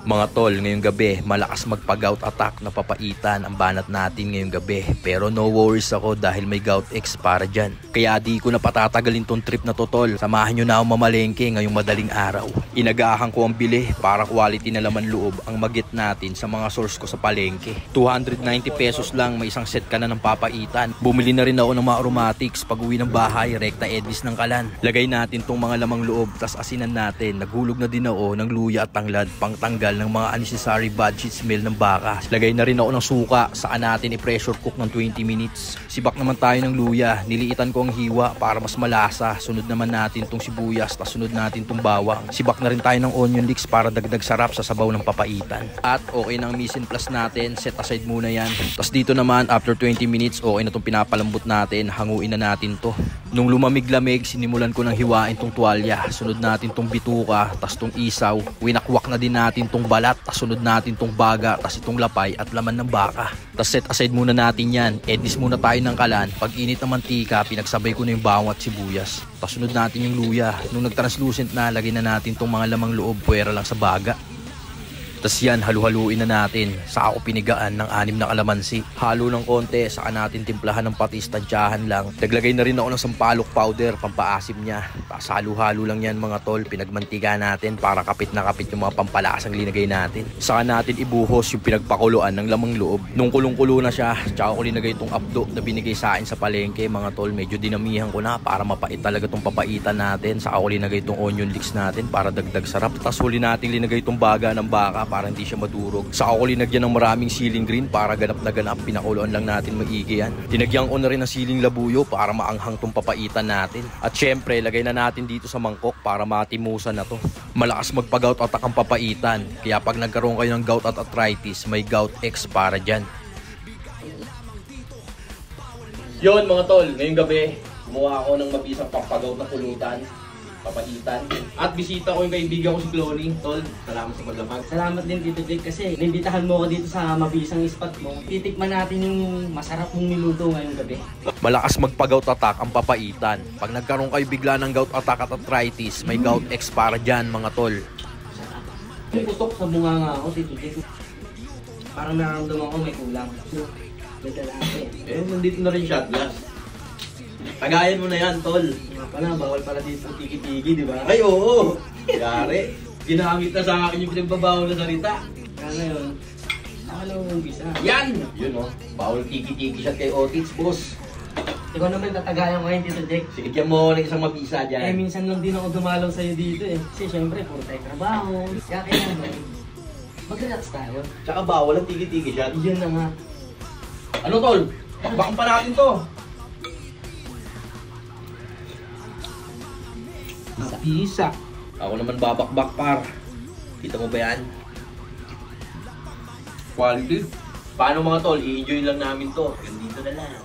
Mga tol, ngayong gabi, malakas magpa-gout attack na papaitan ang banat natin ngayong gabi. Pero no worries ako dahil may gout X para dyan. Kaya di ko na patatagalin tong trip na to tol. Samahan nyo na ako mamalengke ngayong madaling araw. Inagahan ko ang bili para quality na laman loob ang magit natin sa mga source ko sa palengke. 290 pesos lang, may isang set ka na ng papaitan. Bumili na rin ako ng mga aromatics. Pag uwi ng bahay, rekta edlis ng kalan. Lagay natin tong mga lamang loob, tas asinan natin. Naghulog na din ako ng luya at tanglad pang tanggal ng mga unnecessary bad shit smell ng baka. Lagay na rin ako ng suka. Saan natin i-pressure cook ng 20 minutes. Sibak naman tayo ng luya. Niliitan ko ang hiwa para mas malasa. Sunod naman natin tong sibuyas. Tas sunod natin tong bawang. Sibak na rin tayo ng onion leeks para dagdag sarap sa sabaw ng papaitan. At okay ng mise en place natin. Set aside muna yan. Tas dito naman after 20 minutes okay na tong pinapalambot natin. Hanguin na natin to. Nung lumamig-lamig, sinimulan ko ng hiwain tong tuwalya. Sunod natin tong bituka. Tas tong isaw. Winakwak na din natin tong balat, tas sunod natin tong baga, tas itong lapay at laman ng baka. Tas set aside muna natin yan. Edis muna tayo ng kalan. Pag init ng mantika, pinagsabay ko na yung bawang at sibuyas. Tas sunod natin yung luya. Nung nag-translucent na, lagay na natin tong mga lamang loob, puwera lang sa baga. Tas yan, halu-haluin na natin. Saka ako pinigaan ng 6 na kalamansi. Halo ng konti, saka natin timplahan ng patis, tansyahan lang. Naglagay na rin ako ng sampalok powder, pampaasim niya. Tas halo-halo lang yan mga tol. Pinagmantika natin para kapit na kapit yung mga pampalasang linagay natin. Saka natin ibuhos yung pinagpakuluan ng lamang loob. Nung kulong-kulo na siya, tsaka ko linagay itong abdo na binigay sa akin sa palengke mga tol. Medyo dinamihan ko na para mapait talaga itong papaitan natin. Saka ko linagay itong onion leeks natin para dagdag sarap. Tas huli natin linagay itong baga ng baka para hindi siya madurog. Saka ko linagyan ng maraming siling green para ganap na ganap. Pinakuluan lang natin maigi yan. Tinagyan ko na rin ng siling labuyo para maanghang tong papaitan natin. At syempre, lagay na natin dito sa mangkok para matimusan na to. Malakas magpa-gout attack ang papaitan. Kaya pag nagkaroon kayo ng gout at arthritis, may gout X para dyan. Yon mga tol, ngayong gabi, gumawa ako ng mabisang pampagaut na pulutan. Papaitan. At bisita ko yung kaibigan ko si Clony. Tol, salamat sa paglamag. Salamat din Tito Jake kasi naimbitahan mo ako dito sa mabisang spot mo. Titikman natin yung masarap mong niluto ngayong gabi. Malakas magpa-gout attack ang papaitan. Pag nagkaroon kayo bigla ng gout attack at arthritis, may gout X para dyan mga tol. May putok sa bunganga ako Tito Jake. Parang nararamdaman ko may kulang. Nandito na rin shot glass. Tagayan mo na yan, tol. Nga pala, bawal pala dito tiki-tiki, di ba? Ay, oo. Yari. Ginamit na sa akin yung pinagbabawal na salita. Kaya yun, nakalaw mong bisa. Yan! Yun, oh. Bawal tiki-tiki shot kay Otits, boss. Ikaw naman tatagayan ko ngayon, Tito Jake. Sige, tiyan mo ng isang mabisa dyan. Minsan lang din ako dumalaw sa'yo dito eh. Kasi syempre, puro tayo trabaho. Kaya kailangan, mag-relax tayo. Tsaka bawal ang tiki-tiki shot. Yun na nga. Ano, tol? Bakbakan pa natin to. Bisa. Ako naman babakbak par. Kita mo ba yan? Quality. Paano mga tol? I-enjoy lang namin to. Ganito na lang.